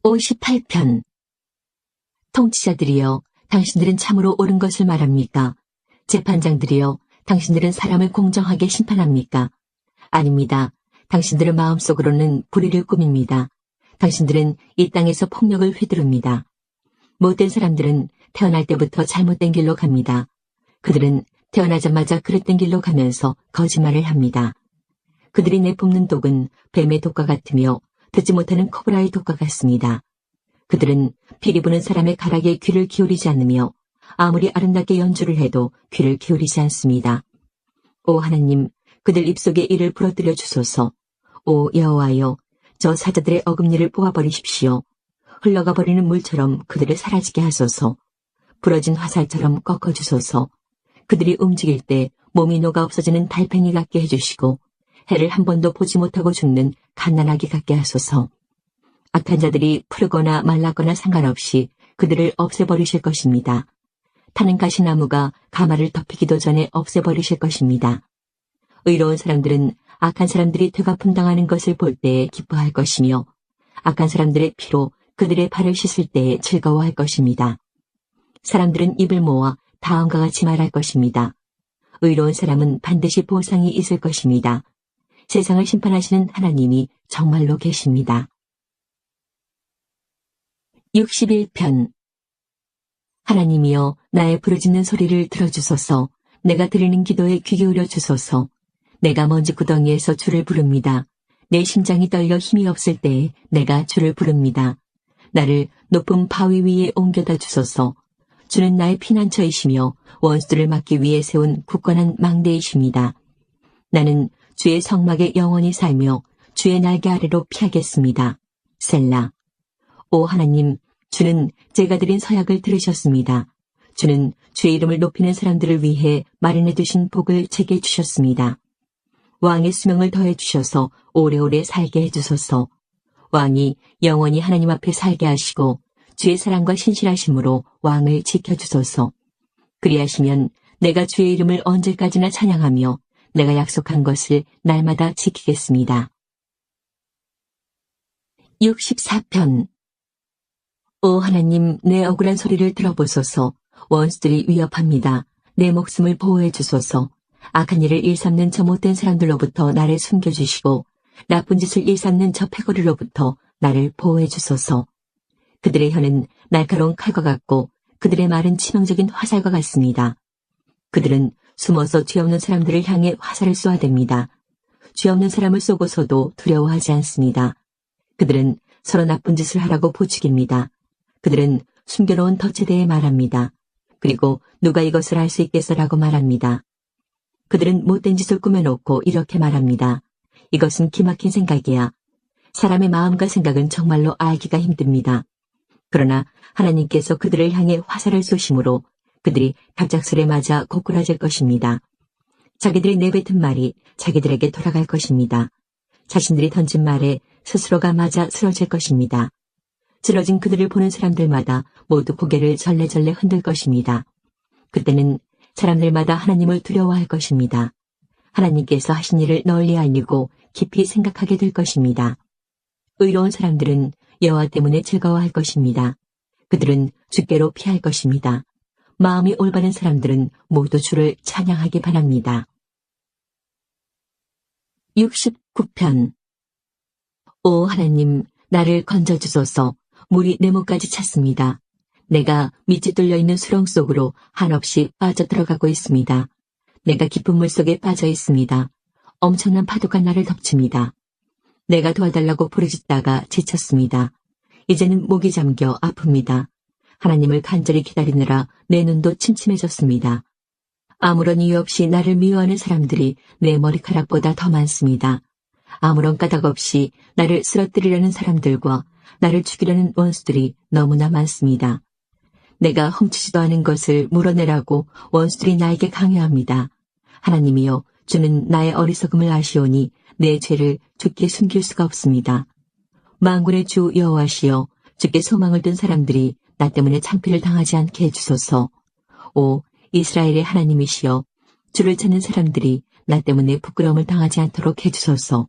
58편. 통치자들이여, 당신들은 참으로 옳은 것을 말합니까? 재판장들이여, 당신들은 사람을 공정하게 심판합니까? 아닙니다. 당신들의 마음속으로는 불의를 꾸밉니다. 당신들은 이 땅에서 폭력을 휘두릅니다. 못된 사람들은 태어날 때부터 잘못된 길로 갑니다. 그들은 태어나자마자 그릇된 길로 가면서 거짓말을 합니다. 그들이 내뿜는 독은 뱀의 독과 같으며 듣지 못하는 코브라의 독과 같습니다. 그들은 피리 부는 사람의 가락에 귀를 기울이지 않으며 아무리 아름답게 연주를 해도 귀를 기울이지 않습니다. 오 하나님, 그들 입속에 이를 부러뜨려 주소서. 오 여호와여, 저 사자들의 어금니를 뽑아버리십시오. 흘러가 버리는 물처럼 그들을 사라지게 하소서. 부러진 화살처럼 꺾어주소서. 그들이 움직일 때 몸이 녹아 없어지는 달팽이 같게 해주시고 해를 한 번도 보지 못하고 죽는 갓난아기 같게 하소서. 악한 자들이 푸르거나 말랐거나 상관없이 그들을 없애버리실 것입니다. 타는 가시나무가 가마를 덮이기도 전에 없애버리실 것입니다. 의로운 사람들은 악한 사람들이 되갚음당하는 것을 볼 때에 기뻐할 것이며 악한 사람들의 피로 그들의 발을 씻을 때에 즐거워할 것입니다. 사람들은 입을 모아 다음과 같이 말할 것입니다. 의로운 사람은 반드시 보상이 있을 것입니다. 세상을 심판하시는 하나님이 정말로 계십니다. 61편. 하나님이여, 나의 부르짖는 소리를 들어주소서. 내가 드리는 기도에 귀 기울여 주소서. 내가 먼지 구덩이에서 주를 부릅니다. 내 심장이 떨려 힘이 없을 때에 내가 주를 부릅니다. 나를 높은 바위 위에 옮겨다 주소서. 주는 나의 피난처이시며 원수들을 막기 위해 세운 굳건한 망대이십니다. 나는 주의 성막에 영원히 살며 주의 날개 아래로 피하겠습니다. 셀라. 오 하나님, 주는 제가 드린 서약을 들으셨습니다. 주는 주의 이름을 높이는 사람들을 위해 마련해 두신 복을 제게 주셨습니다. 왕의 수명을 더해 주셔서 오래오래 살게 해주소서. 왕이 영원히 하나님 앞에 살게 하시고 주의 사랑과 신실하심으로 왕을 지켜주소서. 그리하시면 내가 주의 이름을 언제까지나 찬양하며 내가 약속한 것을 날마다 지키겠습니다. 64편. 오 하나님, 내 억울한 소리를 들어보소서. 원수들이 위협합니다. 내 목숨을 보호해 주소서. 악한 일을 일삼는 저 못된 사람들로부터 나를 숨겨주시고 나쁜 짓을 일삼는 저 패거리로부터 나를 보호해 주소서. 그들의 혀는 날카로운 칼과 같고 그들의 말은 치명적인 화살과 같습니다. 그들은 숨어서 죄 없는 사람들을 향해 화살을 쏘아댑니다. 죄 없는 사람을 쏘고서도 두려워하지 않습니다. 그들은 서로 나쁜 짓을 하라고 부추깁니다. 그들은 숨겨놓은 덫에 대해 말합니다. 그리고 누가 이것을 알 수 있겠어라고 말합니다. 그들은 못된 짓을 꾸며놓고 이렇게 말합니다. 이것은 기막힌 생각이야. 사람의 마음과 생각은 정말로 알기가 힘듭니다. 그러나 하나님께서 그들을 향해 화살을 쏘심으로 그들이 갑작스레 맞아 고꾸라질 것입니다. 자기들이 내뱉은 말이 자기들에게 돌아갈 것입니다. 자신들이 던진 말에 스스로가 맞아 쓰러질 것입니다. 쓰러진 그들을 보는 사람들마다 모두 고개를 절레절레 흔들 것입니다. 그때는 사람들마다 하나님을 두려워할 것입니다. 하나님께서 하신 일을 널리 알리고 깊이 생각하게 될 것입니다. 의로운 사람들은 여호와 때문에 즐거워할 것입니다. 그들은 주께로 피할 것입니다. 마음이 올바른 사람들은 모두 주를 찬양하기 바랍니다. 69편. 오 하나님, 나를 건져주소서. 물이 내 목까지 찼습니다. 내가 밑이 뚫려있는 수렁 속으로 한없이 빠져들어가고 있습니다. 내가 깊은 물 속에 빠져 있습니다. 엄청난 파도가 나를 덮칩니다. 내가 도와달라고 부르짖다가 지쳤습니다. 이제는 목이 잠겨 아픕니다. 하나님을 간절히 기다리느라 내 눈도 침침해졌습니다. 아무런 이유 없이 나를 미워하는 사람들이 내 머리카락보다 더 많습니다. 아무런 까닭 없이 나를 쓰러뜨리려는 사람들과 나를 죽이려는 원수들이 너무나 많습니다. 내가 훔치지도 않은 것을 물어내라고 원수들이 나에게 강요합니다. 하나님이여, 주는 나의 어리석음을 아시오니 내 죄를 주께 숨길 수가 없습니다. 만군의 주 여호와시여, 주께 소망을 둔 사람들이 나 때문에 창피를 당하지 않게 해주소서. 오 이스라엘의 하나님이시여, 주를 찾는 사람들이 나 때문에 부끄러움을 당하지 않도록 해주소서.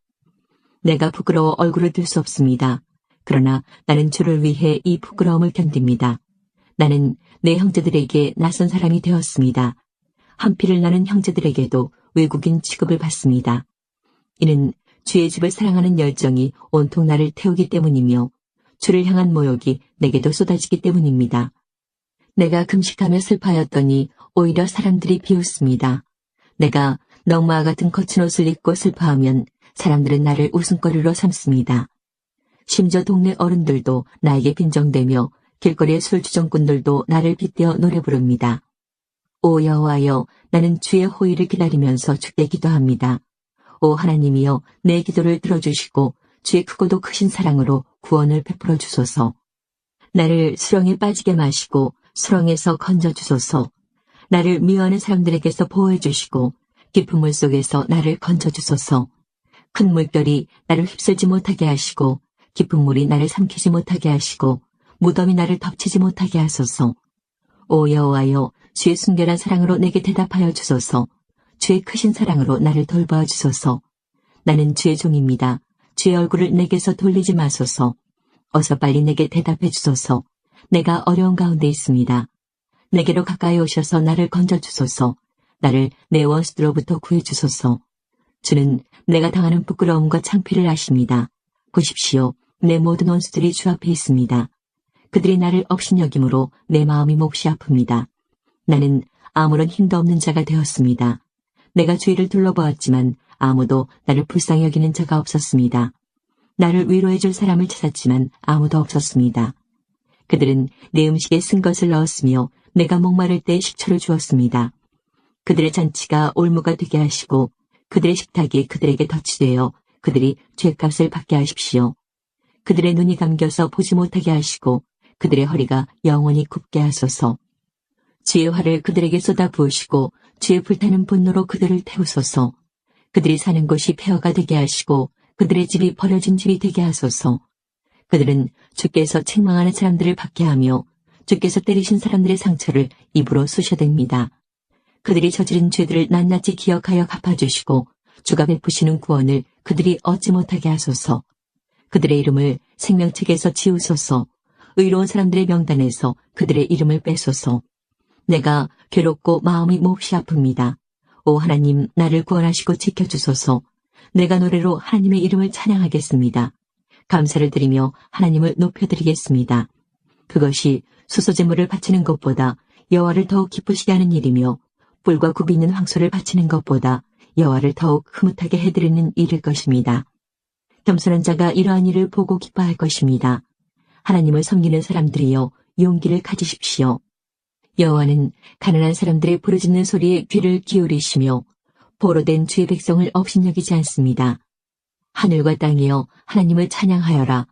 내가 부끄러워 얼굴을 들 수 없습니다. 그러나 나는 주를 위해 이 부끄러움을 견딥니다. 나는 내 형제들에게 낯선 사람이 되었습니다. 한피를 나는 형제들에게도 외국인 취급을 받습니다. 이는 주의 집을 사랑하는 열정이 온통 나를 태우기 때문이며 주를 향한 모욕이 내게도 쏟아지기 때문입니다. 내가 금식하며 슬퍼하였더니 오히려 사람들이 비웃습니다. 내가 넝마와 같은 거친 옷을 입고 슬퍼하면 사람들은 나를 웃음거리로 삼습니다. 심지어 동네 어른들도 나에게 빈정대며 길거리의 술주정꾼들도 나를 빗대어 노래 부릅니다. 오 여호와여, 나는 주의 호의를 기다리면서 주께 기도합니다. 오 하나님이여, 내 기도를 들어주시고 주의 크고도 크신 사랑으로 구원을 베풀어 주소서. 나를 수렁에 빠지게 마시고 수렁에서 건져 주소서. 나를 미워하는 사람들에게서 보호해 주시고 깊은 물 속에서 나를 건져 주소서. 큰 물결이 나를 휩쓸지 못하게 하시고 깊은 물이 나를 삼키지 못하게 하시고 무덤이 나를 덮치지 못하게 하소서. 오 여호와여, 주의 순결한 사랑으로 내게 대답하여 주소서. 주의 크신 사랑으로 나를 돌보아 주소서. 나는 주의 종입니다. 주의 얼굴을 내게서 돌리지 마소서. 어서 빨리 내게 대답해 주소서. 내가 어려운 가운데 있습니다. 내게로 가까이 오셔서 나를 건져 주소서. 나를 내 원수들로부터 구해 주소서. 주는 내가 당하는 부끄러움과 창피를 아십니다. 보십시오. 내 모든 원수들이 주 앞에 있습니다. 그들이 나를 업신여김으로 내 마음이 몹시 아픕니다. 나는 아무런 힘도 없는 자가 되었습니다. 내가 주위를 둘러보았지만 아무도 나를 불쌍히 여기는 자가 없었습니다. 나를 위로해줄 사람을 찾았지만 아무도 없었습니다. 그들은 내 음식에 쓴 것을 넣었으며 내가 목마를 때 식초를 주었습니다. 그들의 잔치가 올무가 되게 하시고 그들의 식탁이 그들에게 덫이 되어 그들이 죗값을 받게 하십시오. 그들의 눈이 감겨서 보지 못하게 하시고 그들의 허리가 영원히 굽게 하소서. 주의 화를 그들에게 쏟아 부으시고 주의 불타는 분노로 그들을 태우소서. 그들이 사는 곳이 폐허가 되게 하시고 그들의 집이 버려진 집이 되게 하소서. 그들은 주께서 책망하는 사람들을 받게 하며 주께서 때리신 사람들의 상처를 입으로 쑤셔댑니다. 그들이 저지른 죄들을 낱낱이 기억하여 갚아주시고 주가 베푸시는 구원을 그들이 얻지 못하게 하소서. 그들의 이름을 생명책에서 지우소서. 의로운 사람들의 명단에서 그들의 이름을 빼소서. 내가 괴롭고 마음이 몹시 아픕니다. 오 하나님, 나를 구원하시고 지켜주소서. 내가 노래로 하나님의 이름을 찬양하겠습니다. 감사를 드리며 하나님을 높여드리겠습니다. 그것이 수소제물을 바치는 것보다 여호와를 더욱 기쁘시게 하는 일이며 뿔과 굽이 있는 황소를 바치는 것보다 여호와를 더욱 흐뭇하게 해드리는 일일 것입니다. 겸손한 자가 이러한 일을 보고 기뻐할 것입니다. 하나님을 섬기는 사람들이여 용기를 가지십시오. 여호와는 가난한 사람들의 부르짖는 소리에 귀를 기울이시며 보로된 주의 백성을 업신여기지 않습니다. 하늘과 땅이여 하나님을 찬양하여라.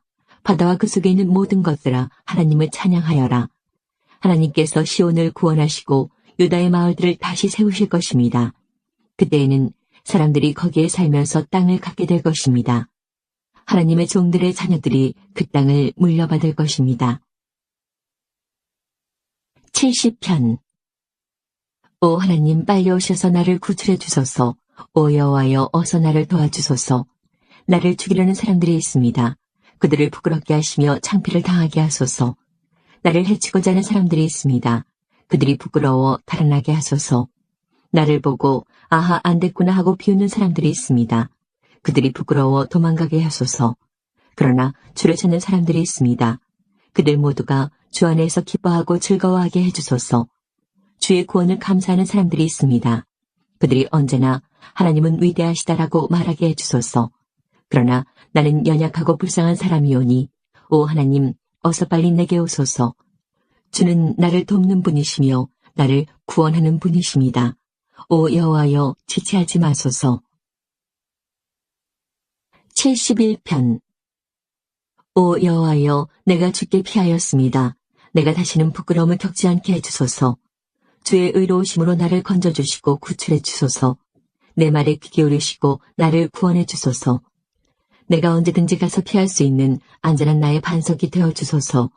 바다와 그 속에 있는 모든 것들아 하나님을 찬양하여라. 하나님께서 시온을 구원하시고 유다의 마을들을 다시 세우실 것입니다. 그때에는 사람들이 거기에 살면서 땅을 갖게 될 것입니다. 하나님의 종들의 자녀들이 그 땅을 물려받을 것입니다. 70편. 오 하나님, 빨리 오셔서 나를 구출해 주소서. 오 여호와여, 어서 나를 도와주소서. 나를 죽이려는 사람들이 있습니다. 그들을 부끄럽게 하시며 창피를 당하게 하소서. 나를 해치고자 하는 사람들이 있습니다. 그들이 부끄러워 달아나게 하소서. 나를 보고 아하 안 됐구나 하고 비웃는 사람들이 있습니다. 그들이 부끄러워 도망가게 하소서. 그러나 주를 찾는 사람들이 있습니다. 그들 모두가 주 안에서 기뻐하고 즐거워하게 해주소서. 주의 구원을 감사하는 사람들이 있습니다. 그들이 언제나 하나님은 위대하시다라고 말하게 해주소서. 그러나 나는 연약하고 불쌍한 사람이오니 오 하나님, 어서 빨리 내게 오소서. 주는 나를 돕는 분이시며 나를 구원하는 분이십니다. 오 여호와여, 지체하지 마소서. 71편. 오 여호와여, 내가 주께 피하였습니다. 내가 다시는 부끄러움을 겪지 않게 해주소서. 주의 의로우심으로 나를 건져주시고 구출해 주소서. 내 말에 귀 기울이시고 나를 구원해 주소서. 내가 언제든지 가서 피할 수 있는 안전한 나의 반석이 되어 주소서.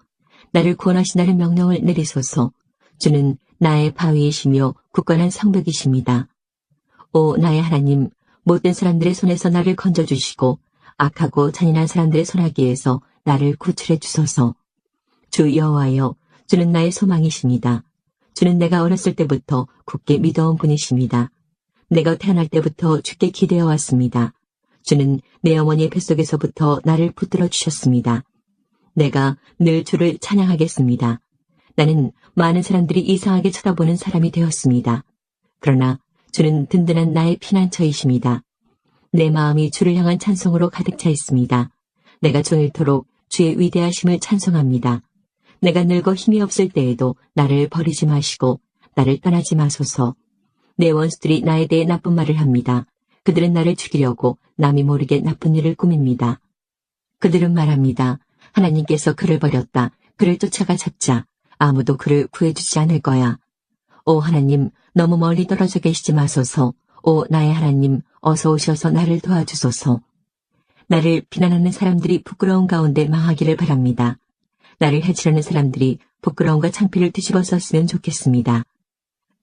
나를 구원하시나는 명령을 내리소서. 주는 나의 바위이시며 굳건한 성벽이십니다. 오 나의 하나님, 못된 사람들의 손에서 나를 건져주시고 악하고 잔인한 사람들의 손아귀에서 나를 구출해 주소서. 주 여호와여, 주는 나의 소망이십니다. 주는 내가 어렸을 때부터 굳게 믿어온 분이십니다. 내가 태어날 때부터 주께 기대어 왔습니다. 주는 내 어머니의 뱃속에서부터 나를 붙들어 주셨습니다. 내가 늘 주를 찬양하겠습니다. 나는 많은 사람들이 이상하게 쳐다보는 사람이 되었습니다. 그러나 주는 든든한 나의 피난처이십니다. 내 마음이 주를 향한 찬송으로 가득 차 있습니다. 내가 종일토록 주의 위대하심을 찬송합니다. 내가 늙어 힘이 없을 때에도 나를 버리지 마시고 나를 떠나지 마소서. 내 원수들이 나에 대해 나쁜 말을 합니다. 그들은 나를 죽이려고 남이 모르게 나쁜 일을 꾸밉니다. 그들은 말합니다. 하나님께서 그를 버렸다. 그를 쫓아가 잡자. 아무도 그를 구해주지 않을 거야. 오 하나님, 너무 멀리 떨어져 계시지 마소서. 오 나의 하나님, 어서 오셔서 나를 도와주소서. 나를 비난하는 사람들이 부끄러운 가운데 망하기를 바랍니다. 나를 해치려는 사람들이 부끄러움과 창피를 뒤집어 썼으면 좋겠습니다.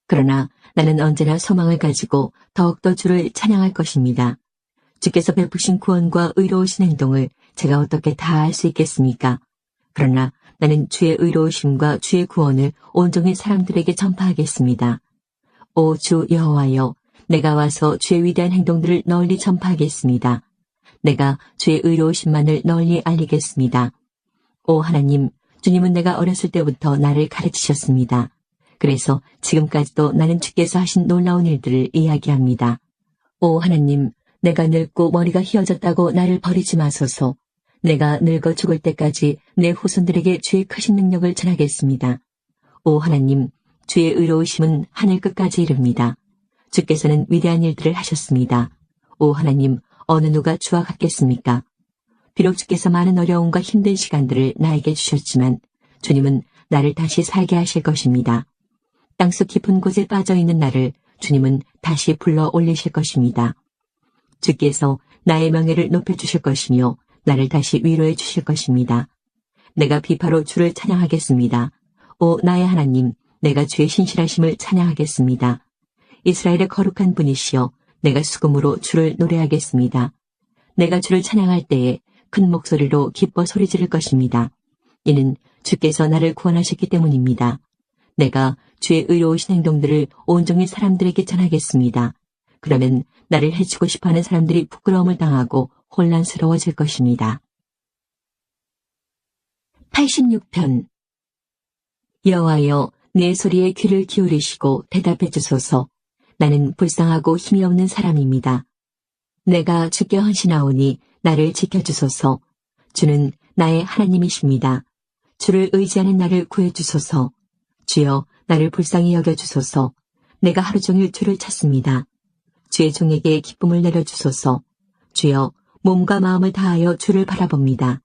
그러나 나는 언제나 소망을 가지고 더욱더 주를 찬양할 것입니다. 주께서 베푸신 구원과 의로우신 행동을 제가 어떻게 다 알 수 있겠습니까? 그러나 나는 주의 의로우심과 주의 구원을 온종일 사람들에게 전파하겠습니다. 오 주 여호와여, 내가 와서 주의 위대한 행동들을 널리 전파하겠습니다. 내가 주의 의로우심만을 널리 알리겠습니다. 오 하나님, 주님은 내가 어렸을 때부터 나를 가르치셨습니다. 그래서 지금까지도 나는 주께서 하신 놀라운 일들을 이야기합니다. 오 하나님, 내가 늙고 머리가 휘어졌다고 나를 버리지 마소서. 내가 늙어 죽을 때까지 내 후손들에게 주의 크신 능력을 전하겠습니다. 오 하나님, 주의 의로우심은 하늘 끝까지 이릅니다. 주께서는 위대한 일들을 하셨습니다. 오 하나님, 어느 누가 주와 같겠습니까? 비록 주께서 많은 어려움과 힘든 시간들을 나에게 주셨지만 주님은 나를 다시 살게 하실 것입니다. 땅속 깊은 곳에 빠져있는 나를 주님은 다시 불러 올리실 것입니다. 주께서 나의 명예를 높여주실 것이며 나를 다시 위로해 주실 것입니다. 내가 비파로 주를 찬양하겠습니다. 오 나의 하나님, 내가 주의 신실하심을 찬양하겠습니다. 이스라엘의 거룩한 분이시여, 내가 수금으로 주를 노래하겠습니다. 내가 주를 찬양할 때에 큰 목소리로 기뻐 소리 지를 것입니다. 이는 주께서 나를 구원하셨기 때문입니다. 내가 주의 의로우신 행동들을 온종일 사람들에게 전하겠습니다. 그러면 나를 해치고 싶어하는 사람들이 부끄러움을 당하고 혼란스러워질 것입니다. 86편. 여호와여, 내 소리에 귀를 기울이시고 대답해 주소서. 나는 불쌍하고 힘이 없는 사람입니다. 내가 주께 헌신하오니 나를 지켜주소서. 주는 나의 하나님이십니다. 주를 의지하는 나를 구해주소서. 주여, 나를 불쌍히 여겨주소서. 내가 하루 종일 주를 찾습니다. 주의 종에게 기쁨을 내려주소서. 주여, 몸과 마음을 다하여 주를 바라봅니다.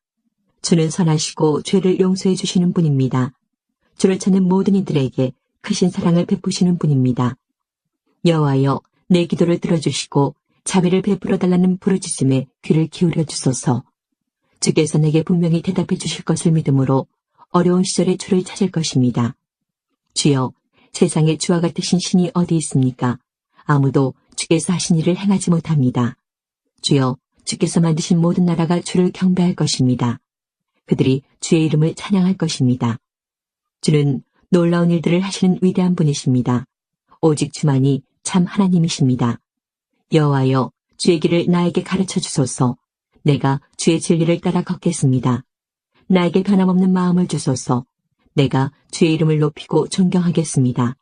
주는 선하시고 죄를 용서해 주시는 분입니다. 주를 찾는 모든 이들에게 크신 사랑을 베푸시는 분입니다. 여호와여, 내 기도를 들어주시고 자비를 베풀어 달라는 부르짖음에 귀를 기울여 주소서. 주께서 내게 분명히 대답해 주실 것을 믿음으로 어려운 시절에 주를 찾을 것입니다. 주여, 세상에 주와 같으신 신이 어디 있습니까? 아무도 주께서 하신 일을 행하지 못합니다. 주여, 주께서 만드신 모든 나라가 주를 경배할 것입니다. 그들이 주의 이름을 찬양할 것입니다. 주는 놀라운 일들을 하시는 위대한 분이십니다. 오직 주만이 참 하나님이십니다. 여호와여, 주의 길을 나에게 가르쳐 주소서. 내가 주의 진리를 따라 걷겠습니다. 나에게 변함없는 마음을 주소서. 내가 주의 이름을 높이고 존경하겠습니다.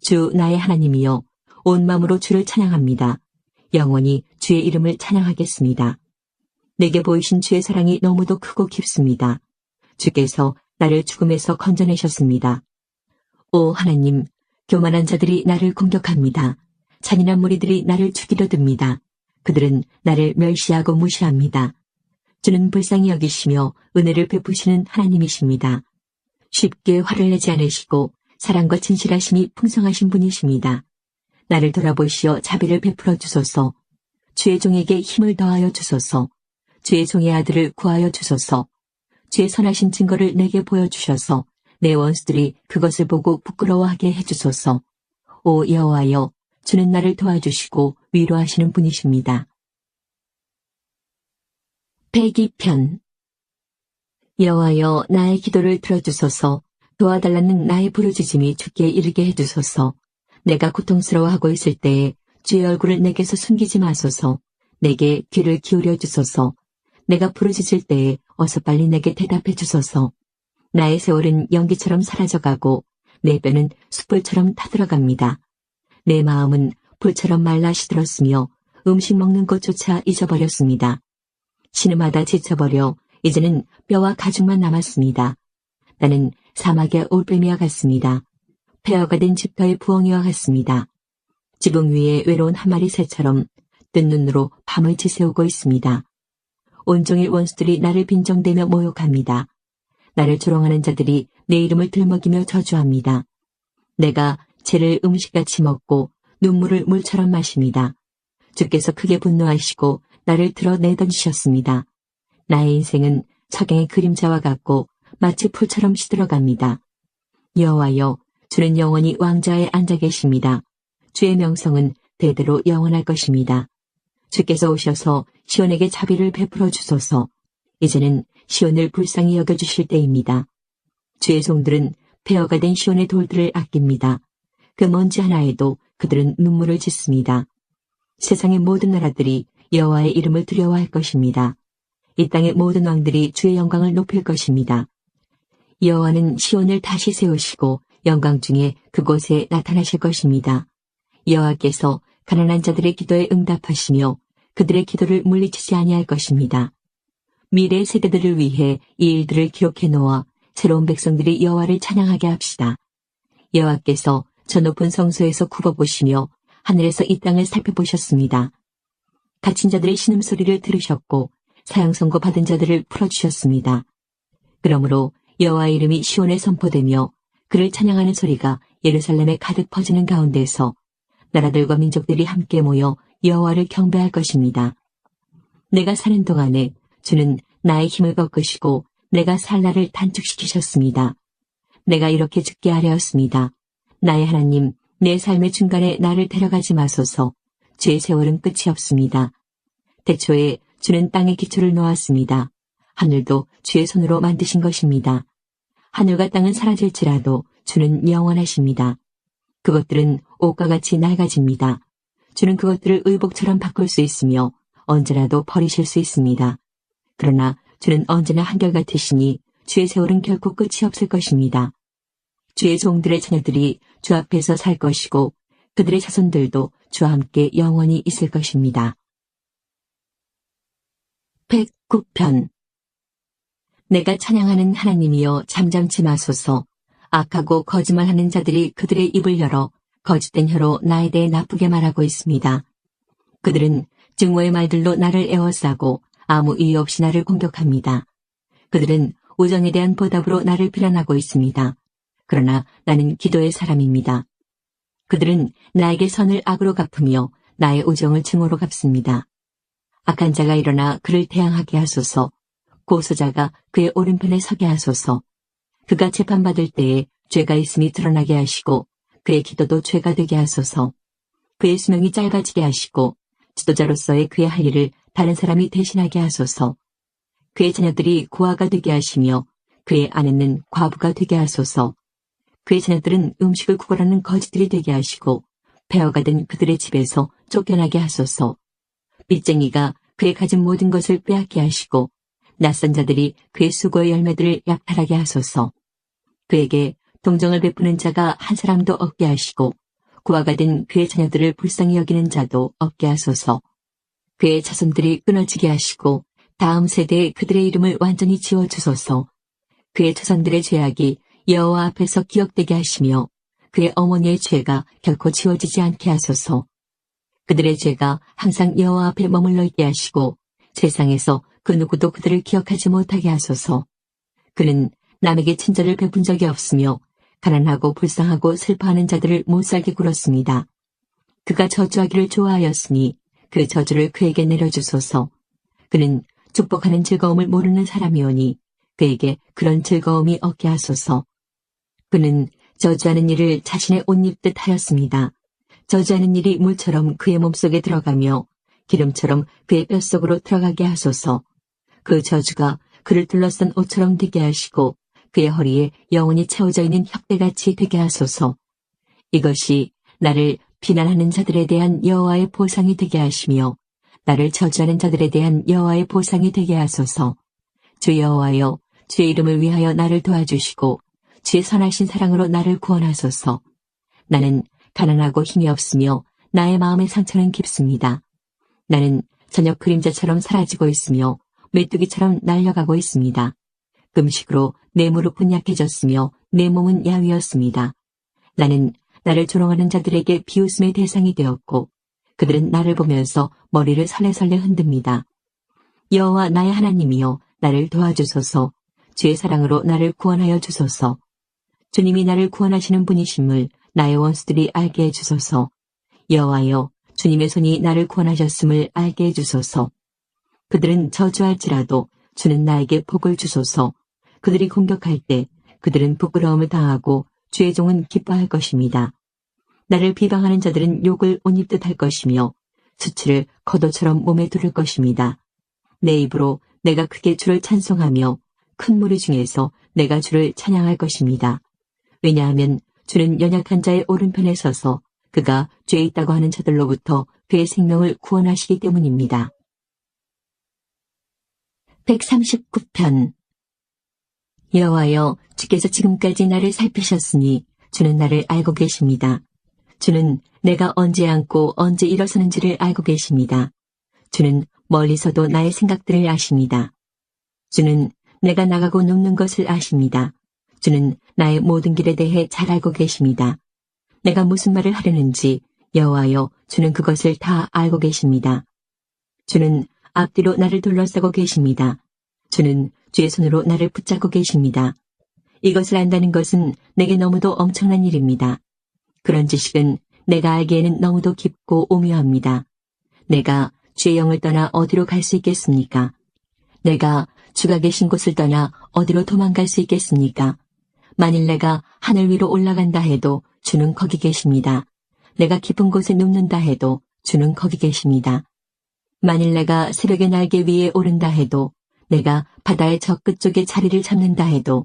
주 나의 하나님이여, 온 마음으로 주를 찬양합니다. 영원히 주의 이름을 찬양하겠습니다. 내게 보이신 주의 사랑이 너무도 크고 깊습니다. 주께서 나를 죽음에서 건져내셨습니다. 오 하나님, 교만한 자들이 나를 공격합니다. 잔인한 무리들이 나를 죽이려 듭니다. 그들은 나를 멸시하고 무시합니다. 주는 불쌍히 여기시며 은혜를 베푸시는 하나님이십니다. 쉽게 화를 내지 않으시고 사랑과 진실하심이 풍성하신 분이십니다. 나를 돌아보시어 자비를 베풀어 주소서. 주의 종에게 힘을 더하여 주소서. 주의 종의 아들을 구하여 주소서. 주의 선하신 증거를 내게 보여주셔서 내 원수들이 그것을 보고 부끄러워하게 해주소서. 오 여호와여, 주는 나를 도와주시고 위로하시는 분이십니다. 102편. 여호와여, 나의 기도를 들어주소서. 도와달라는 나의 부르짖음이 주께 이르게 해주소서. 내가 고통스러워하고 있을 때에 주의 얼굴을 내게서 숨기지 마소서. 내게 귀를 기울여 주소서. 내가 부르짖을 때에 어서 빨리 내게 대답해 주소서. 나의 세월은 연기처럼 사라져가고 내 뼈는 숯불처럼 타들어갑니다. 내 마음은 불처럼 말라 시들었으며 음식 먹는 것조차 잊어버렸습니다. 신음하다 지쳐버려 이제는 뼈와 가죽만 남았습니다. 나는 사막의 올빼미와 같습니다. 폐허가 된 집터의 부엉이와 같습니다. 지붕 위에 외로운 한 마리 새처럼 뜬 눈으로 밤을 지새우고 있습니다. 온종일 원수들이 나를 빈정대며 모욕합니다. 나를 조롱하는 자들이 내 이름을 들먹이며 저주합니다. 내가 죄를 음식같이 먹고 눈물을 물처럼 마십니다. 주께서 크게 분노하시고 나를 들어 내던지셨습니다. 나의 인생은 석양의 그림자와 같고 마치 풀처럼 시들어갑니다. 여호와여, 주는 영원히 왕좌에 앉아 계십니다. 주의 명성은 대대로 영원할 것입니다. 주께서 오셔서 시온에게 자비를 베풀어 주소서. 이제는 시온을 불쌍히 여겨주실 때입니다. 주의 종들은 폐허가 된 시온의 돌들을 아낍니다. 그 먼지 하나에도 그들은 눈물을 짓습니다. 세상의 모든 나라들이 여호와의 이름을 두려워할 것입니다. 이 땅의 모든 왕들이 주의 영광을 높일 것입니다. 여호와는 시온을 다시 세우시고 영광 중에 그곳에 나타나실 것입니다. 여호와께서 가난한 자들의 기도에 응답하시며 그들의 기도를 물리치지 아니할 것입니다. 미래 세대들을 위해 이 일들을 기록해 놓아 새로운 백성들이 여호와를 찬양하게 합시다. 여호와께서 저 높은 성소에서 굽어보시며 하늘에서 이 땅을 살펴보셨습니다. 갇힌 자들의 신음소리를 들으셨고 사형 선고 받은 자들을 풀어주셨습니다. 그러므로 여호와의 이름이 시온에 선포되며 그를 찬양하는 소리가 예루살렘에 가득 퍼지는 가운데서 나라들과 민족들이 함께 모여 여호와를 경배할 것입니다. 내가 사는 동안에 주는 나의 힘을 꺾으시고 내가 살 날을 단축시키셨습니다. 내가 이렇게 죽게 하려였습니다. 나의 하나님, 내 삶의 중간에 나를 데려가지 마소서. 주의 세월은 끝이 없습니다. 태초에 주는 땅의 기초를 놓았습니다. 하늘도 주의 손으로 만드신 것입니다. 하늘과 땅은 사라질지라도 주는 영원하십니다. 그것들은 옷과 같이 낡아집니다. 주는 그것들을 의복처럼 바꿀 수 있으며 언제라도 버리실 수 있습니다. 그러나 주는 언제나 한결같으시니 주의 세월은 결코 끝이 없을 것입니다. 주의 종들의 자녀들이 주 앞에서 살 것이고 그들의 자손들도 주와 함께 영원히 있을 것입니다. 109편. 내가 찬양하는 하나님이여, 잠잠치 마소서. 악하고 거짓말하는 자들이 그들의 입을 열어 거짓된 혀로 나에 대해 나쁘게 말하고 있습니다. 그들은 증오의 말들로 나를 에워싸고 아무 이유 없이 나를 공격합니다. 그들은 우정에 대한 보답으로 나를 비난하고 있습니다. 그러나 나는 기도의 사람입니다. 그들은 나에게 선을 악으로 갚으며 나의 우정을 증오로 갚습니다. 악한 자가 일어나 그를 대항하게 하소서. 고소자가 그의 오른편에 서게 하소서. 그가 재판받을 때에 죄가 있음이 드러나게 하시고 그의 기도도 죄가 되게 하소서. 그의 수명이 짧아지게 하시고 지도자로서의 그의 할 일을 다른 사람이 대신하게 하소서. 그의 자녀들이 고아가 되게 하시며 그의 아내는 과부가 되게 하소서. 그의 자녀들은 음식을 구걸하는 거지들이 되게 하시고 폐허가 된 그들의 집에서 쫓겨나게 하소서. 빚쟁이가 그의 가진 모든 것을 빼앗게 하시고 낯선 자들이 그의 수고의 열매들을 약탈하게 하소서. 그에게 동정을 베푸는 자가 한 사람도 없게 하시고 고아가 된 그의 자녀들을 불쌍히 여기는 자도 없게 하소서. 그의 자손들이 끊어지게 하시고 다음 세대에 그들의 이름을 완전히 지워주소서. 그의 조상들의 죄악이 여호와 앞에서 기억되게 하시며 그의 어머니의 죄가 결코 지워지지 않게 하소서. 그들의 죄가 항상 여호와 앞에 머물러 있게 하시고 세상에서 그 누구도 그들을 기억하지 못하게 하소서. 그는 남에게 친절을 베푼 적이 없으며 가난하고 불쌍하고 슬퍼하는 자들을 못살게 굴었습니다. 그가 저주하기를 좋아하였으니 그 저주를 그에게 내려주소서. 그는 축복하는 즐거움을 모르는 사람이오니 그에게 그런 즐거움이 없게 하소서. 그는 저주하는 일을 자신의 옷 입듯 하였습니다. 저주하는 일이 물처럼 그의 몸속에 들어가며 기름처럼 그의 뼛속으로 들어가게 하소서. 그 저주가 그를 둘러싼 옷처럼 되게 하시고 그의 허리에 영원히 채워져 있는 혁대같이 되게 하소서. 이것이 나를 비난하는 자들에 대한 여호와의 보상이 되게 하시며 나를 저주하는 자들에 대한 여호와의 보상이 되게 하소서. 주 여호와여, 주의 이름을 위하여 나를 도와주시고 주의 선하신 사랑으로 나를 구원하소서. 나는 가난하고 힘이 없으며 나의 마음의 상처는 깊습니다. 나는 저녁 그림자처럼 사라지고 있으며 메뚜기처럼 날려가고 있습니다. 금식으로 내 무릎은 약해졌으며 내 몸은 야위었습니다. 나는 나를 조롱하는 자들에게 비웃음의 대상이 되었고 그들은 나를 보면서 머리를 설레설레 흔듭니다. 여호와 나의 하나님이여, 나를 도와주소서. 주의 사랑으로 나를 구원하여 주소서. 주님이 나를 구원하시는 분이심을 나의 원수들이 알게 해주소서. 여호와여, 주님의 손이 나를 구원하셨음을 알게 해주소서. 그들은 저주할지라도 주는 나에게 복을 주소서. 그들이 공격할 때 그들은 부끄러움을 당하고 주의 종은 기뻐할 것입니다. 나를 비방하는 자들은 욕을 옷 입듯 할 것이며 수치를 겉옷처럼 몸에 두를 것입니다. 내 입으로 내가 크게 주를 찬송하며 큰 무리 중에서 내가 주를 찬양할 것입니다. 왜냐하면 주는 연약한 자의 오른편에 서서 그가 죄 있다고 하는 자들로부터 그의 생명을 구원하시기 때문입니다. 139편. 여호와여, 주께서 지금까지 나를 살피셨으니 주는 나를 알고 계십니다. 주는 내가 언제 앉고 언제 일어서는지를 알고 계십니다. 주는 멀리서도 나의 생각들을 아십니다. 주는 내가 나가고 눕는 것을 아십니다. 주는 나의 모든 길에 대해 잘 알고 계십니다. 내가 무슨 말을 하려는지 여호와여, 주는 그것을 다 알고 계십니다. 주는 앞뒤로 나를 둘러싸고 계십니다. 주는 주의 손으로 나를 붙잡고 계십니다. 이것을 안다는 것은 내게 너무도 엄청난 일입니다. 그런 지식은 내가 알기에는 너무도 깊고 오묘합니다. 내가 주의 영을 떠나 어디로 갈 수 있겠습니까? 내가 주가 계신 곳을 떠나 어디로 도망갈 수 있겠습니까? 만일 내가 하늘 위로 올라간다 해도 주는 거기 계십니다. 내가 깊은 곳에 눕는다 해도 주는 거기 계십니다. 만일 내가 새벽의 날개 위에 오른다 해도 내가 바다의 저 끝쪽에 자리를 잡는다 해도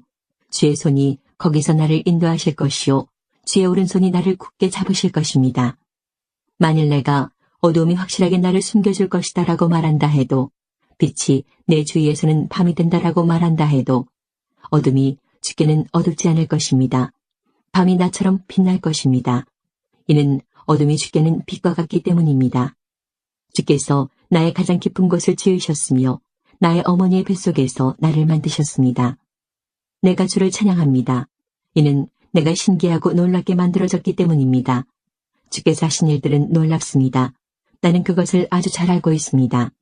주의 손이 거기서 나를 인도하실 것이요 주의 오른손이 나를 굳게 잡으실 것입니다. 만일 내가 어두움이 확실하게 나를 숨겨줄 것이다 라고 말한다 해도 빛이 내 주위에서는 밤이 된다라고 말한다 해도 어둠이 주께는 어둡지 않을 것입니다. 밤이 나처럼 빛날 것입니다. 이는 어둠이 주께는 빛과 같기 때문입니다. 주께서 나의 가장 깊은 곳을 지으셨으며 나의 어머니의 뱃속에서 나를 만드셨습니다. 내가 주를 찬양합니다. 이는 내가 신기하고 놀랍게 만들어졌기 때문입니다. 주께서 하신 일들은 놀랍습니다. 나는 그것을 아주 잘 알고 있습니다.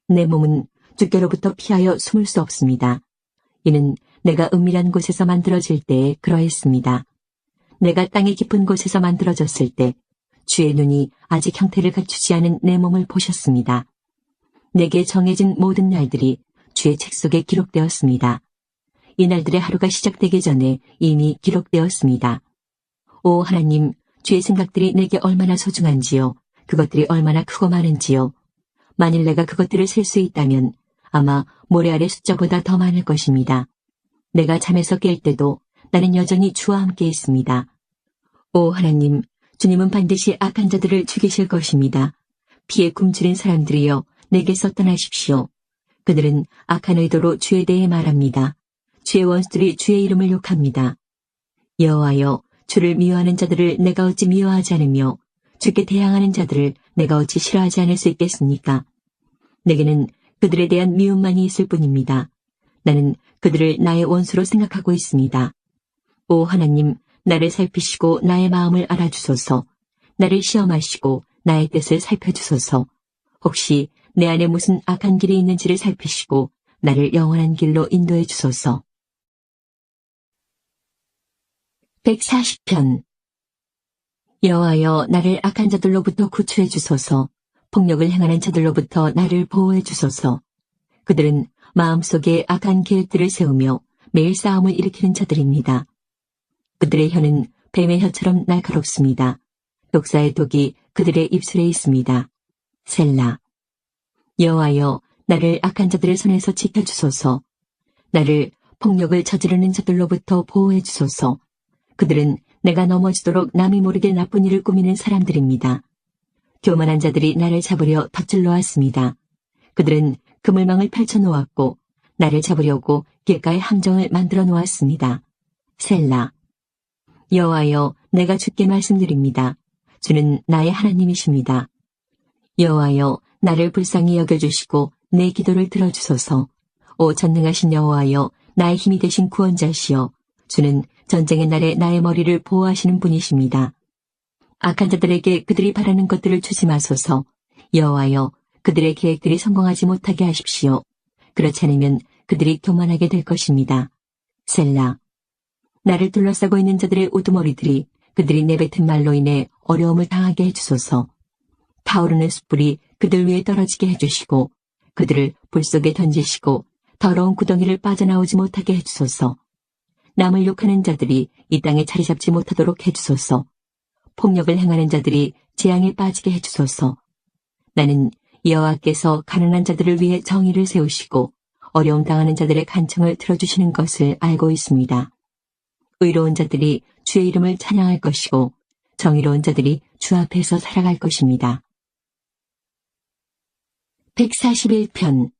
내 몸은 주께로부터 피하여 숨을 수 없습니다. 이는 내가 은밀한 곳에서 만들어질 때에 그러했습니다. 내가 땅의 깊은 곳에서 만들어졌을 때 주의 눈이 아직 형태를 갖추지 않은 내 몸을 보셨습니다. 내게 정해진 모든 날들이 주의 책 속에 기록되었습니다. 이 날들의 하루가 시작되기 전에 이미 기록되었습니다. 오 하나님, 주의 생각들이 내게 얼마나 소중한지요. 그것들이 얼마나 크고 많은지요. 만일 내가 그것들을 셀 수 있다면 아마 모래 아래 숫자보다 더 많을 것입니다. 내가 잠에서 깰 때도 나는 여전히 주와 함께 있습니다. 오 하나님, 주님은 반드시 악한 자들을 죽이실 것입니다. 피에 굶주린 사람들이여, 내게서 떠나십시오. 그들은 악한 의도로 주에 대해 말합니다. 주의 원수들이 주의 이름을 욕합니다. 여호와여, 주를 미워하는 자들을 내가 어찌 미워하지 않으며 주께 대항하는 자들을 내가 어찌 싫어하지 않을 수 있겠습니까? 내게는 그들에 대한 미움만이 있을 뿐입니다. 나는 그들을 나의 원수로 생각하고 있습니다. 오 하나님, 나를 살피시고 나의 마음을 알아주소서. 나를 시험하시고 나의 뜻을 살펴주소서. 혹시 내 안에 무슨 악한 길이 있는지를 살피시고 나를 영원한 길로 인도해 주소서. 140편. 여호와여, 나를 악한 자들로부터 구출해 주소서. 폭력을 행하는 자들로부터 나를 보호해 주소서. 그들은 마음속에 악한 계획들을 세우며 매일 싸움을 일으키는 자들입니다. 그들의 혀는 뱀의 혀처럼 날카롭습니다. 독사의 독이 그들의 입술에 있습니다. 셀라. 여호와여, 나를 악한 자들의 손에서 지켜주소서. 나를 폭력을 저지르는 자들로부터 보호해 주소서. 그들은 내가 넘어지도록 남이 모르게 나쁜 일을 꾸미는 사람들입니다. 교만한 자들이 나를 잡으려 덧질러 왔습니다. 그들은 그물망을 펼쳐놓았고 나를 잡으려고 길가에 함정을 만들어 놓았습니다. 셀라. 여호와여, 내가 주께 말씀드립니다. 주는 나의 하나님이십니다. 여호와여, 나를 불쌍히 여겨주시고 내 기도를 들어주소서. 오 전능하신 여호와여, 나의 힘이 되신 구원자시여, 주는 전쟁의 날에 나의 머리를 보호하시는 분이십니다. 악한 자들에게 그들이 바라는 것들을 주지 마소서. 여호와여, 그들의 계획들이 성공하지 못하게 하십시오. 그렇지 않으면 그들이 교만하게 될 것입니다. 셀라. 나를 둘러싸고 있는 자들의 우두머리들이 그들이 내뱉은 말로 인해 어려움을 당하게 해주소서. 타오르는 숯불이 그들 위에 떨어지게 해주시고 그들을 불 속에 던지시고 더러운 구덩이를 빠져나오지 못하게 해주소서. 남을 욕하는 자들이 이 땅에 자리 잡지 못하도록 해주소서. 폭력을 행하는 자들이 재앙에 빠지게 해주소서. 나는 여호와께서 가난한 자들을 위해 정의를 세우시고 어려움 당하는 자들의 간청을 들어주시는 것을 알고 있습니다. 의로운 자들이 주의 이름을 찬양할 것이고 정의로운 자들이 주 앞에서 살아갈 것입니다. 141편.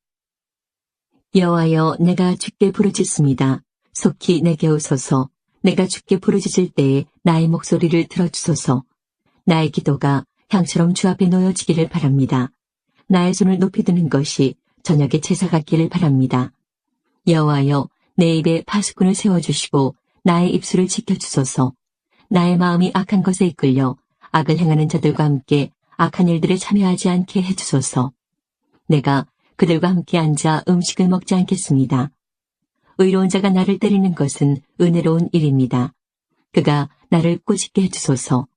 여호와여, 내가 주께 부르짖습니다. 속히 내게 오소서. 내가 주께 부르짖을 때에 나의 목소리를 들어주소서. 나의 기도가 향처럼 주 앞에 놓여지기를 바랍니다. 나의 손을 높이 드는 것이 저녁의 제사 같기를 바랍니다. 여호와여, 내 입에 파수꾼을 세워주시고 나의 입술을 지켜주소서. 나의 마음이 악한 것에 이끌려 악을 행하는 자들과 함께 악한 일들에 참여하지 않게 해주소서. 내가 그들과 함께 앉아 음식을 먹지 않겠습니다. 의로운 자가 나를 때리는 것은 은혜로운 일입니다. 그가 나를 꾸짖게 해주소서.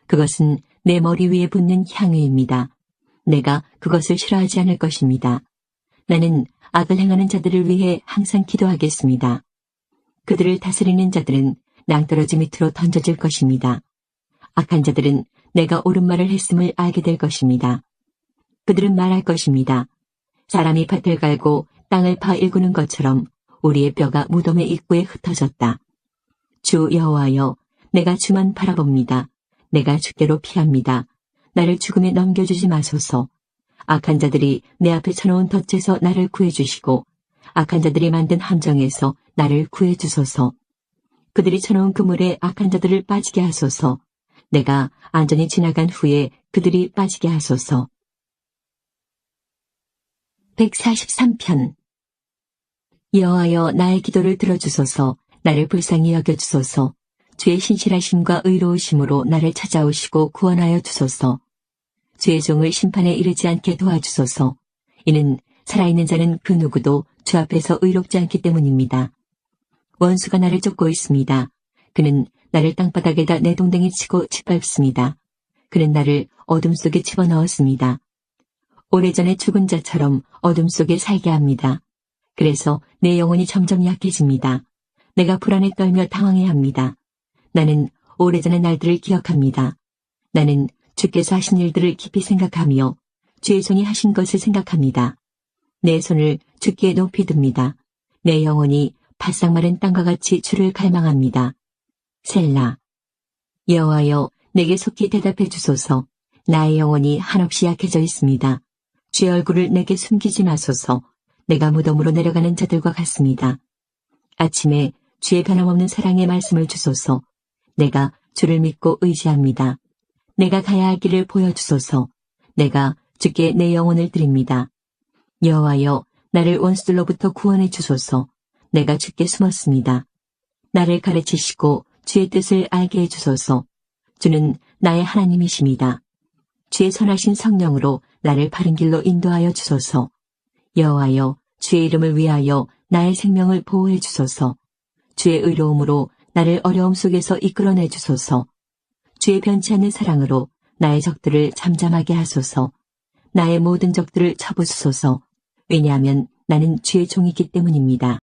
그것은 내 머리 위에 붓는 향유입니다. 내가 그것을 싫어하지 않을 것입니다. 나는 악을 행하는 자들을 위해 항상 기도하겠습니다. 그들을 다스리는 자들은 낭떠러지 밑으로 던져질 것입니다. 악한 자들은 내가 옳은 말을 했음을 알게 될 것입니다. 그들은 말할 것입니다. 사람이 밭을 갈고 땅을 파 일구는 것처럼 우리의 뼈가 무덤의 입구에 흩어졌다. 주 여호와여, 내가 주만 바라봅니다. 내가 주께로 피합니다. 나를 죽음에 넘겨주지 마소서. 악한 자들이 내 앞에 쳐놓은 덫에서 나를 구해주시고 악한 자들이 만든 함정에서 나를 구해주소서. 그들이 쳐놓은 그물에 악한 자들을 빠지게 하소서. 내가 안전히 지나간 후에 그들이 빠지게 하소서. 143편. 여호와여, 나의 기도를 들어주소서. 나를 불쌍히 여겨주소서. 주의 신실하심과 의로우심으로 나를 찾아오시고 구원하여 주소서. 주의 종을 심판에 이르지 않게 도와주소서. 이는 살아있는 자는 그 누구도 주 앞에서 의롭지 않기 때문입니다. 원수가 나를 쫓고 있습니다. 그는 나를 땅바닥에다 내동댕이 치고 짓밟습니다. 그는 나를 어둠 속에 집어넣었습니다. 오래전에 죽은 자처럼 어둠 속에 살게 합니다. 그래서 내 영혼이 점점 약해집니다. 내가 불안에 떨며 당황해합니다. 나는 오래전의 날들을 기억합니다. 나는 주께서 하신 일들을 깊이 생각하며 주의 손이 하신 것을 생각합니다. 내 손을 주께 높이 듭니다. 내 영혼이 바싹 마른 땅과 같이 주를 갈망합니다. 셀라. 여호와여, 내게 속히 대답해 주소서. 나의 영혼이 한없이 약해져 있습니다. 주의 얼굴을 내게 숨기지 마소서. 내가 무덤으로 내려가는 자들과 같습니다. 아침에 주의 변함없는 사랑의 말씀을 주소서. 내가 주를 믿고 의지합니다. 내가 가야 할 길을 보여주소서. 내가 주께 내 영혼을 드립니다. 여호와여, 나를 원수들로부터 구원해 주소서. 내가 주께 숨었습니다. 나를 가르치시고 주의 뜻을 알게 해주소서. 주는 나의 하나님이십니다. 주의 선하신 성령으로 나를 바른 길로 인도하여 주소서. 여호와여, 주의 이름을 위하여 나의 생명을 보호해 주소서. 주의 의로움으로 나를 어려움 속에서 이끌어내 주소서. 주의 변치 않는 사랑으로 나의 적들을 잠잠하게 하소서. 나의 모든 적들을 쳐부수소서. 왜냐하면 나는 주의 종이기 때문입니다.